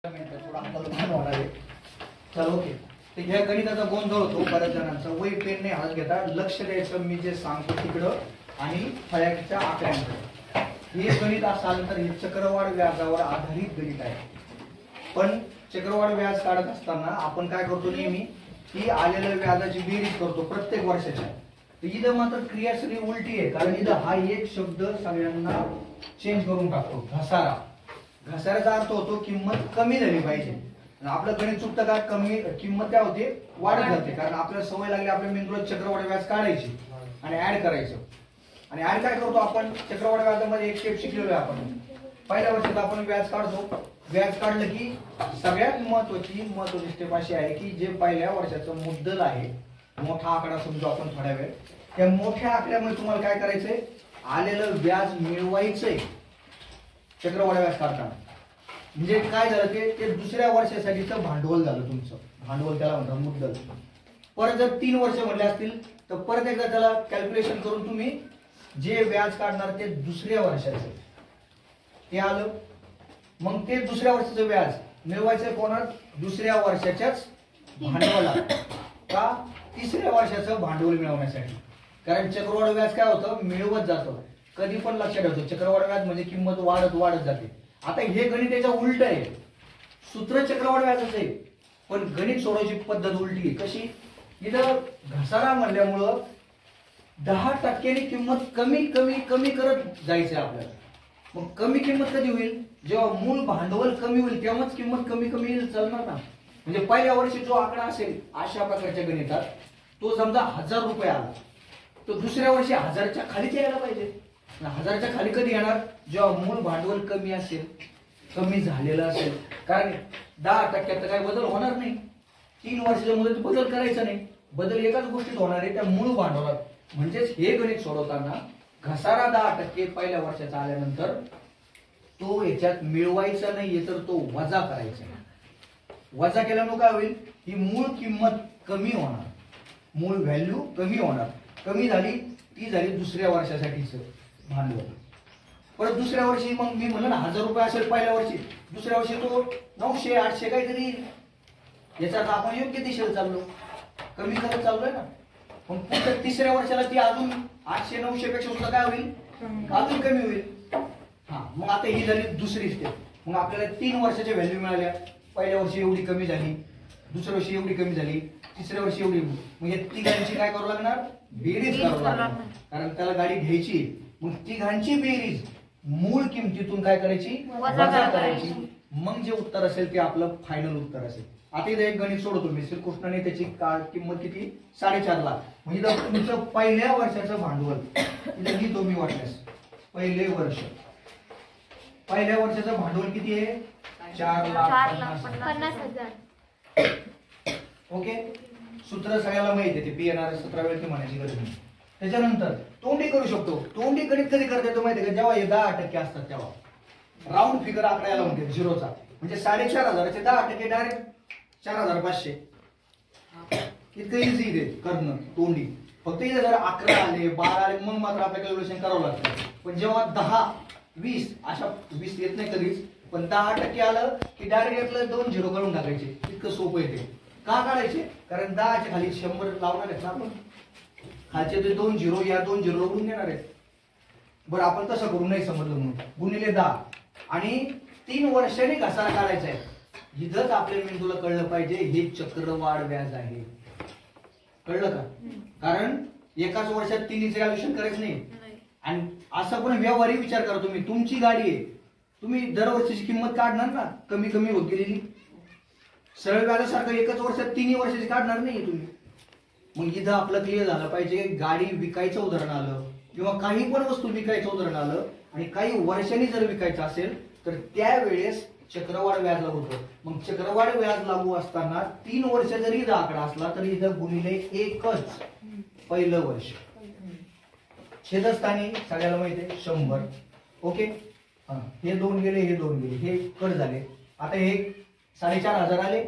थोडा हाताला भान होणार आहे. चल ओके. तर ह्या गणिताचा गोंधळ होतो बऱ्याच जणांचा. वही पेन ने हात घेता लक्ष द्यायचं मी जे सांगतो तिकडं आणि फळ्याच्या आकड्यांकडे. हे गणित असाल तर हे चक्रवाढ व्याजावर आधारित गणित आहे. पण चक्रवाढ व्याज काढत असताना आपण काय करतो नेहमी की आलेल्या व्याजाची बेरीज करतो प्रत्येक वर्षाच्या. इथं मात्र क्रियाश्री उलटी आहे, कारण इथं हा एक शब्द सगळ्यांना चेंज करून टाकतो. घसारा. घसाऱ्याचा अर्थ होतो किंमत कमी झाली पाहिजे. आपलं गणित चुकतं का? कमी किंमत काय होते वाढत जाते, कारण आपल्याला सवय लागली आपल्या मेंदूला चक्रवाढ व्याज काढायची आणि ऍड करायचं. आणि ऍड काय करतो आपण चक्रवाढ व्याजामध्ये एक स्टेप शिकलेलो आहे आपण. पहिल्या वर्षात आपण व्याज काढतो. व्याज काढलं की सगळ्यात महत्वाची स्टेप अशी आहे की जे पहिल्या वर्षाचं मुद्दल आहे, मोठा आकडा समजू आपण थोड्या वेळ, त्या मोठ्या आकड्यामध्ये तुम्हाला काय करायचंय आलेलं व्याज मिळवायचंय चक्रवाढ व्याज काढताना. म्हणजे काय झालं ते दुसऱ्या वर्षासाठीचं भांडवल झालं तुमचं. भांडवल त्याला म्हणतात मुद्दल. परत जर 3 वर्ष म्हटले असतील तर परत एकदा त्याला कॅल्क्युलेशन करून तुम्ही जे व्याज काढणार ते दुसऱ्या वर्षाचं ते आलं. मग ते दुसऱ्या वर्षाचं व्याज मिळवायचं कोणाला? दुसऱ्या वर्षाच्याच भांडवला का तिसऱ्या वर्षाचं भांडवल मिळवण्यासाठी. कारण चक्रवाढ व्याज काय होतं मिळवत जातं. कधी पण लक्षात ठेवतो चक्रवाढ व्याज म्हणजे किंमत वाढत जाते. आता हे गणित त्याच्या उलट आहे. सूत्र चक्रवाढ व्याजाचं आहे पण गणित सोडवायची पद्धत उलटी आहे. कशी? इथं घसारा म्हणल्यामुळं 10% किंमत कमी कमी कमी करत जायचंय आपल्याला. मग कमी किंमत कधी होईल? जेव्हा मूळ भांडवल कमी होईल तेव्हाच किंमत कमी कमी येईल. चालणार ना. म्हणजे पहिल्या वर्षी जो आकडा असेल अशा प्रकारच्या गणितात तो समजा 1000 रुपये आला तो दुसऱ्या वर्षी 1000च्या खालीच यायला पाहिजे. 1000च्या खाली कधी येणार? जेव्हा मूळ भांडवल कमी असेल, कमी झालेलं असेल. कारण 10% काही बदल होणार नाही. 3 वर्षाच्या मुदतीत बदल करायचा नाही. बदल एकाच गोष्टीत होणार आहे त्या मूळ भांडवलात. म्हणजेच हे गणित सोडवताना घसारा 10% पहिल्या वर्षाचा आल्यानंतर तो याच्यात मिळवायचा नाहीये तर तो वजा करायचा. वजा केल्यामुळे काय होईल? ही मूळ किंमत कमी होणार, मूळ व्हॅल्यू कमी होणार. कमी झाली ती झाली दुसऱ्या वर्षासाठीच भांडवल. परत दुसऱ्या वर्षी मग मी म्हणलं ना 1000 रुपये असेल पहिल्या वर्षी, दुसऱ्या वर्षी तो 900 800 काहीतरी येईल. याचा अर्थ आपण योग्य दिशेला चाललो, कमी करत चाललोय ना. पण पुढच्या तिसऱ्या वर्षाला ती अजून 800 900 पेक्षा सुद्धा काय होईल? अजून कमी होईल. हा, मग आता ही झाली दुसरी स्टेप. मग आपल्याला 3 वर्षाच्या व्हॅल्यू मिळाल्या. पहिल्या वर्षी एवढी कमी झाली, दुसऱ्या वर्षी एवढी कमी झाली, तिसऱ्या वर्षी एवढी. मग या तिघांची काय करावं लागणार? बेरीज करावं लागणार. कारण त्याला गाडी घ्यायची. मग तिघांची बेरीज मूळ किमतीतून काय करायची? वजा करायची. मग जे उत्तर असेल ते आपलं फायनल उत्तर असेल. आता इथे एक गणित सोडतो मी. श्रीकृष्णाने त्याची किंमत किती? 4.5 लाख. म्हणजे तुमचं पहिल्या वर्षाचं भांडवल इथे लिहितो मी वाटल्यास. पहिल्या वर्षाचं भांडवल किती आहे? 4,50,000. ओके. सूत्र सगळ्याला माहिती आहे. ते पीएनआर 17 वेळ म्हणायची गरज नाही. त्याच्यानंतर तोंडी करू शकतो. तोंडी गणित कधी करता येतो माहिती आहे का? जेव्हा हे 10% असतात तेव्हा राऊंड फिगर आकड्याला म्हणते 0चा. म्हणजे 4,500चे 10% डायरेक्ट 4,500. इतकं इझी आहे करणं तोंडी. फक्त इथे जर 11 आले 12 आले मग मात्र आपल्या कॅल्क्युलेशन करावं लागतं. पण जेव्हा 10 20 अशा 20 येत नाही कधीच, पण 10% आलं की डायरेक्ट यातलं 2 0 काढून टाकायचे. इतकं सोपं येते. का काढायचे? कारण 10च्या खाली 100 लावणार आहेत ना आपण. खालचे ते 2 0 या 2 0 उडून देणार आहेत. बरं आपण तसं करू नाही समजलं म्हणून. गुणिले 10 आणि 3 वर्षांनी घसारा काढायचा आहे. इथंच आपल्या मेंदूला कळलं पाहिजे हे चक्रवाढ व्याज आहे. कळलं का? कारण एकाच वर्षात 3 व्हॅल्युएशन करायचं नाही. आणि असं पण व्यवहारी विचार करा तुम्ही. तुमची गाडी आहे, तुम्ही दरवर्षीची किंमत काढणार ना कमी कमी होत गेलेली. सरळ व्याजासारखं एकच वर्षात 3 वर्षाची काढणार नाही तुम्ही. मग इथं आपलं क्लिअर झालं पाहिजे गाडी विकायचं उदाहरण आलं किंवा काही पण वस्तू विकायचं उदाहरण आलं आणि काही वर्षांनी जर विकायचं असेल तर त्यावेळेस चक्रवाढ व्याज लागू होतं. मग चक्रवाढ व्याज लागू असताना 3 वर्ष जरी इथं आकडा असला तरी इथं गुणिले 1च पहिलं वर्ष. छेदस्थानी सगळ्याला माहिती आहे 100. ओके. हे 2 गेले, हे 2 गेले, हे कट झाले. आता हे 4,500 आले,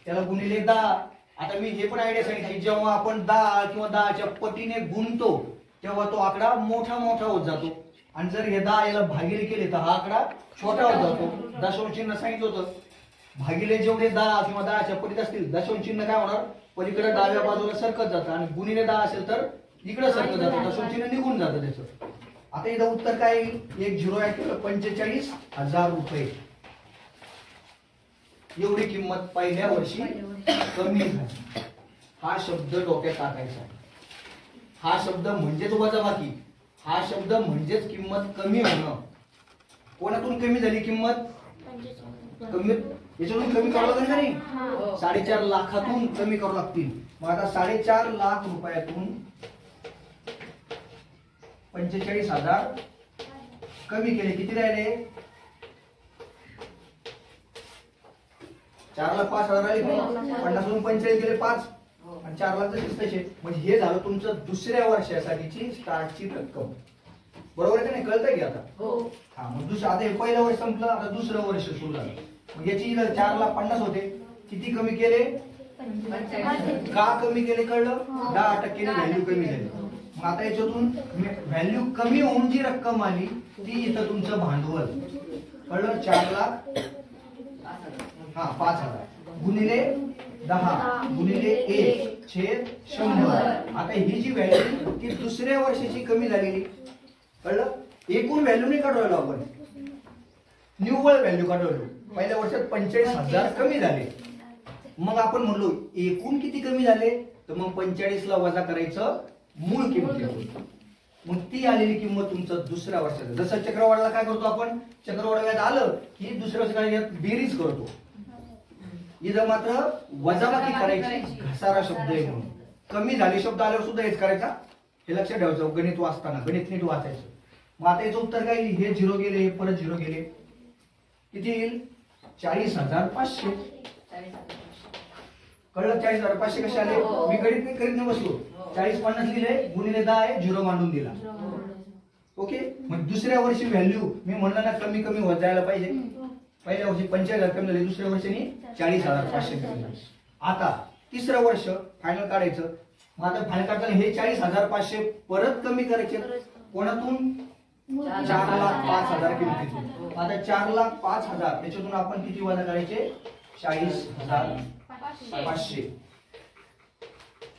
त्याला गुणिले 10. आता मी हे पण आयडिया सांगितली जेव्हा आपण 10 किंवा 10च्या पटीने गुणतो तेव्हा तो आकडा मोठा होत जातो. आणि जर हे 10 याला भागिले केले तर हा आकडा छोटा होत जातो. दशांश चिन्ह सांगितलं होतं भागिले जेवढे 10 किंवा 10च्या पलीकडे असतील दशांश चिन्ह काय होणार, पलीकडे डाव्या बाजूला सरकत जातं आणि गुणिले 10 असेल तर इकडे सरकत जातं, दशांश चिन्ह निघून जातं त्याचं. आता इथं उत्तर काय येईल, एक झिरो ऍड केलं 45,000 रुपये एवढी किंमत पहिल्या वर्षी कमी झाली. हा शब्द डोक्यात टाकायचा. हा शब्द म्हणजेच वजाबाकी, हा शब्द म्हणजेच किंमत कमी होणं. कोणातून कमी झाली किंमत, कमी याच्यातून कमी करावं लागेल नाही, 4.5 लाखातून कमी करावं लागतील. मग आता 4.5 लाख रुपयातून 45,000 कमी केले, किती राहिले, 4 लाख 5,000 राहिले. 50 45 गेले 5 आणि 4 लाख तसे. म्हणजे हे झालं तुमचं दुसऱ्या वर्षासाठीची स्टार्टची रक्कम. बरोबर आहे का नाही, कळतंय की आता. हा मग दुसरं, आता हे पहिलं वर्ष संपलं, आता दुसरं वर्ष सुरू झालं. मग याची 4,50,000 होते, किती कमी केले, का कमी केले कळलं, 10% व्हॅल्यू कमी झाली. मग आता याच्यातून व्हॅल्यू कमी होऊन जी रक्कम आली ती इथं तुमचं भांडवल कळलं, 4 लाख 5,000 गुणिले 10 गुणिले 1/100. आता ही जी व्हॅल्यू ती दुसऱ्या वर्षाची कमी झालेली कळलं. एकूण व्हॅल्यू नाही काढवलो आपण, निव्वळ व्हॅल्यू काढवलो. पहिल्या वर्षात 45,000 कमी झाले. मग आपण म्हणलो एकूण किती कमी झाले, तर मग 45 ला वजा करायचं मूळ किंमत. मग ती आलेली किंमत तुमचं दुसऱ्या वर्षाचं. जसं चक्रवाढाला काय करतो आपण, चक्रवाढ व्याज आलं की दुसऱ्या वर्षात बेरीज करतो. इथं मात्र वजाबाकी करायची, घसारा शब्द आहे म्हणून. कमी झाले शब्द आल्यावर सुद्धा हेच करायचा, हे लक्षात ठेवायचं गणित वाचताना. गणित नीट वाचायचं. मग आता याचं उत्तर काय येईल, हे 0 गेले, हे परत 0 गेले, किती येईल, 40,500. कळलं, 40,500 कसे आले, मी गणित नाही करीत नाही बसलो. 40-50 लिहिले, गुणिले 10 आहे, 0 मांडून दिला. ओके. मग दुसऱ्या वर्षी व्हॅल्यू मी म्हणलं ना कमी कमी होत जायला पाहिजे. पहिल्या वर्षी 45,000 कमी झाले, दुसऱ्या वर्षाने 40,500 कमी झाले. आता तिसरं वर्ष फायनल काढायचं. मग आता फायनल काढताना हे 40,500 परत कमी करायचे. कोणातून, 4,05,000 किमतीतून. आता 4,05,000 त्याच्यातून आपण किती वजा करायचे, 40,500.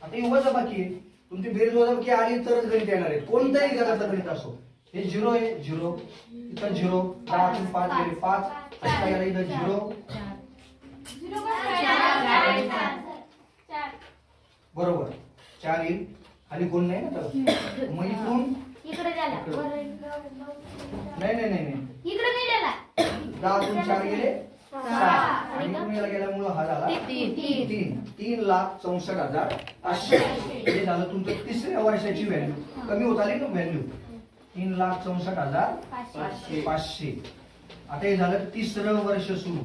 आता ही वजाबाकी आहे, तुमची बेरीज वजाबाकी आली तरच गणित येणार आहे, कोणताही गणाचा गणित असो. हे 0 आहे, 0 इथं 0, 10 5 गेले 5, आता याला इथं 0 बरोबर 4 येईल, खाली कोण नाही ना तर. मग इथून नाही इकडे 10 4 गेले 6 आणि इथून याला गेल्यामुळे हा झाला 3,64,500. हे झालं तुमचं तिसऱ्या वर्षाची व्हॅल्यू. कमी होत आली ना व्हॅल्यू, 3,64,500. आता हे झालं तिसरं वर्ष सुरू.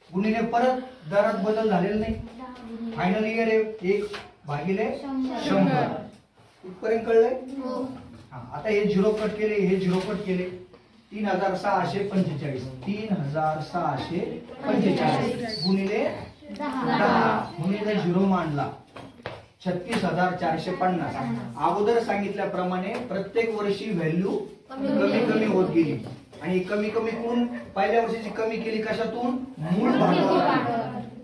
गुणिले परत दरात बदल झालेला नाही. Final year 1/100. इथपर्यंत कळलंय. आता हे 0 कट केले, हे 0 कट केले, 3,645. 3,645 गुणिले 10 गुणिले 0 मांडला, 36,450. अगोदर सांगितल्याप्रमाणे प्रत्येक वर्षी व्हॅल्यू कमी कमी होत गेली आणि कमी कमी करून पहिल्या वर्षाची कमी केली कशातून, मूळ भांडवल.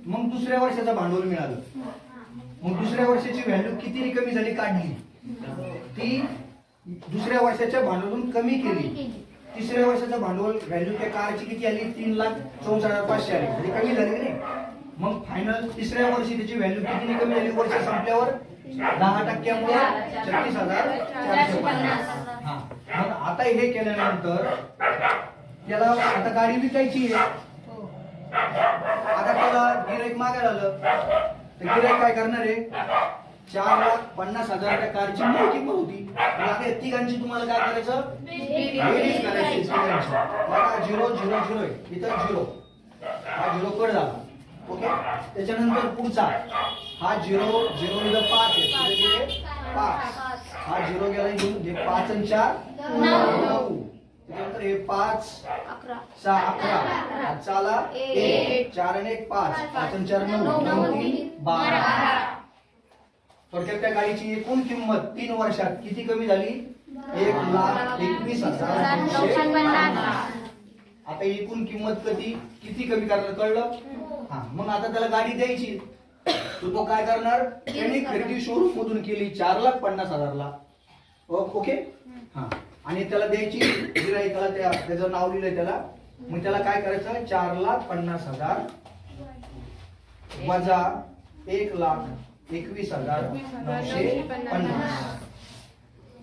मग दुसऱ्या वर्षाचं भांडवल मिळालं. मग दुसऱ्या वर्षाची व्हॅल्यू किती कमी झाली काढली, ती दुसऱ्या वर्षाच्या भांडवलून कमी केली. तिसऱ्या वर्षाचं भांडवल व्हॅल्यू त्या कारची किती आली, 3,64,500 आली, म्हणजे कमी झाली नाही. मग फायनल तिसऱ्या वर्षी त्याची व्हॅल्यू किती कमी झाली, वर्ष संपल्यावर 10%मुळे 36,450. मग आता हे केल्यानंतर त्याला आता गाडी विकायची आहे. आता त्याला गिराईक मागायला आलं तर गिराईक काय करणार आहे, 4,50,000 त्या कारची मूळ किंमत होती. आता तिघांची तुम्हाला काय करायचं, बेरीज करायची. 0 0 0 इथं 0, हा 0 कट झाला. ओके. त्याच्यानंतर पुढचा हा 0 0 इथं 5 आहे, 5 हा 0 गेला इथून, हे 5 आणि 4 9. त्यानंतर हे 5 6 11 चाला 1 4 आणि 1 5 5 आणि 4 9 9 3 12. थोडक्यात त्या गाडीची एकूण किंमत 3 वर्षात किती कमी झाली, 1,21,250. आता एकूण किंमत किती किती कमी करायला कळलं? हा, मग आता त्याला गाडी द्यायची, तर तो काय करणार? त्याने खरेदी शोरूम मधून केली 4,50,000ला. ओके. हा, आणि त्याला द्यायची गिराईकाला, त्याचं नाव लिहिलंय त्याला. मग त्याला काय करायचं? 4,50,000 वजा 1,21,950.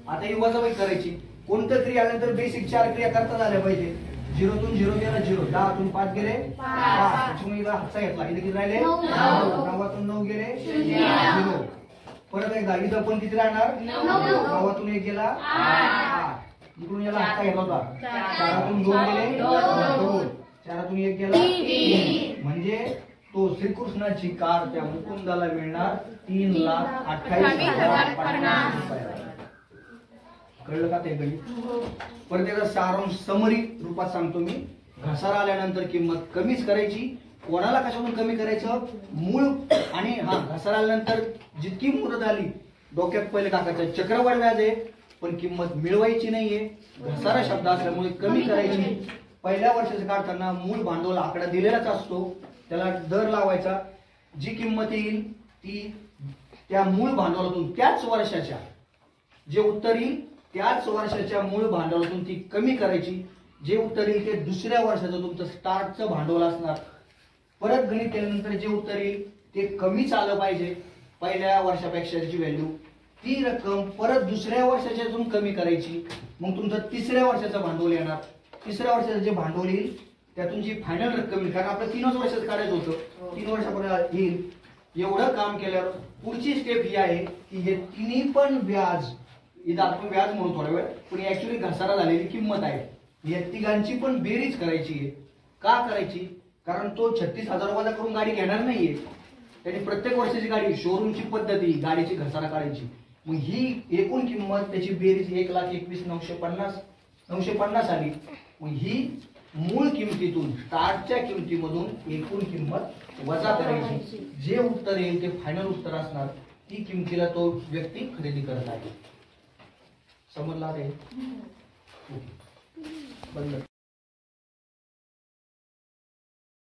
आता ही वजाबाकी करायची. कोणतं क्रिया आल्यानंतर बेसिक 4 क्रिया करता झाल्या पाहिजे. 0 तून 0 गेला 0, 10 तून 5 गेले 5, त्याच्यामुळे हातचा घेतला, इथे किती राहिले 9, 9 9 गेले 0. परत एकदा इथं पण किती राहणार 9 1 गेला 8, इकडून याला हातचा घेतला होता 4 2 गेले 2, 4 1 गेला 3. म्हणजे तो श्रीकृष्णाची कार त्या मुकुंदाला मिळणार 3,28,050 रुपये. कळलं का ते गणित? परत एकदा सारांश समरी रूपात सांगतो मी. घसारा आल्यानंतर किंमत कमीच करायची. कोणाला कशातून कमी करायचं? मूळ. आणि हा, घसारा आल्यानंतर जितकी मुदत आली डोक्यात पहिले टाकायचं चक्रवाढ व्याज आहे, पण किंमत मिळवायची नाहीये. घसारा शब्द असल्यामुळे कमी करायची. पहिल्या वर्षाचं काढताना मूळ भांडवल आकडा दिलेलाच असतो, त्याला दर लावायचा. जी किंमत येईल ती त्या मूळ भांडवलातून त्याच वर्षाच्या, जे उत्तर येईल त्याच वर्षाच्या मूळ भांडवलातून ती कमी करायची. जे उत्तर येईल ते दुसऱ्या वर्षाचं तुमचं स्टार्टचं भांडवल असणार. परत गणित केल्यानंतर जे उत्तर येईल ते कमीच आलं पाहिजे पहिल्या वर्षापेक्षाची व्हॅल्यू. ती रक्कम परत दुसऱ्या वर्षाच्यातून कमी करायची. मग तुमचं तिसऱ्या वर्षाचं भांडवल येणार. तिसऱ्या वर्षाचं जे भांडवल येईल त्यातून जी फायनल रक्कम येईल, कारण आपलं 3च वर्षाचं काढायचं होतं, 3 वर्षापर्यंत येईल. एवढं काम केल्यावर पुढची स्टेप ही आहे की हे तिन्ही पण व्याज, इथं आपण व्याज म्हणून थोडा वेळ, पण ऍक्च्युअली घसारा झालेली किंमत आहे. या तिघांची पण बेरीज करायची आहे. का करायची? कारण तो 36,000 वजा करून गाडी घेणार नाहीये. त्याने प्रत्येक वर्षाची गाडी, शोरूमची पद्धती गाडीची घसारा काढायची. मग ही एकूण किंमत त्याची बेरीज 1,21,950 आली. मग ही मूळ किमतीतून, स्टार्टच्या किमतीमधून एकूण किंमत वजा करायची. जे उत्तर येईल ते फायनल उत्तर असणार. ती किमतीला तो व्यक्ती खरेदी करत आहे. समजला ते? बंद.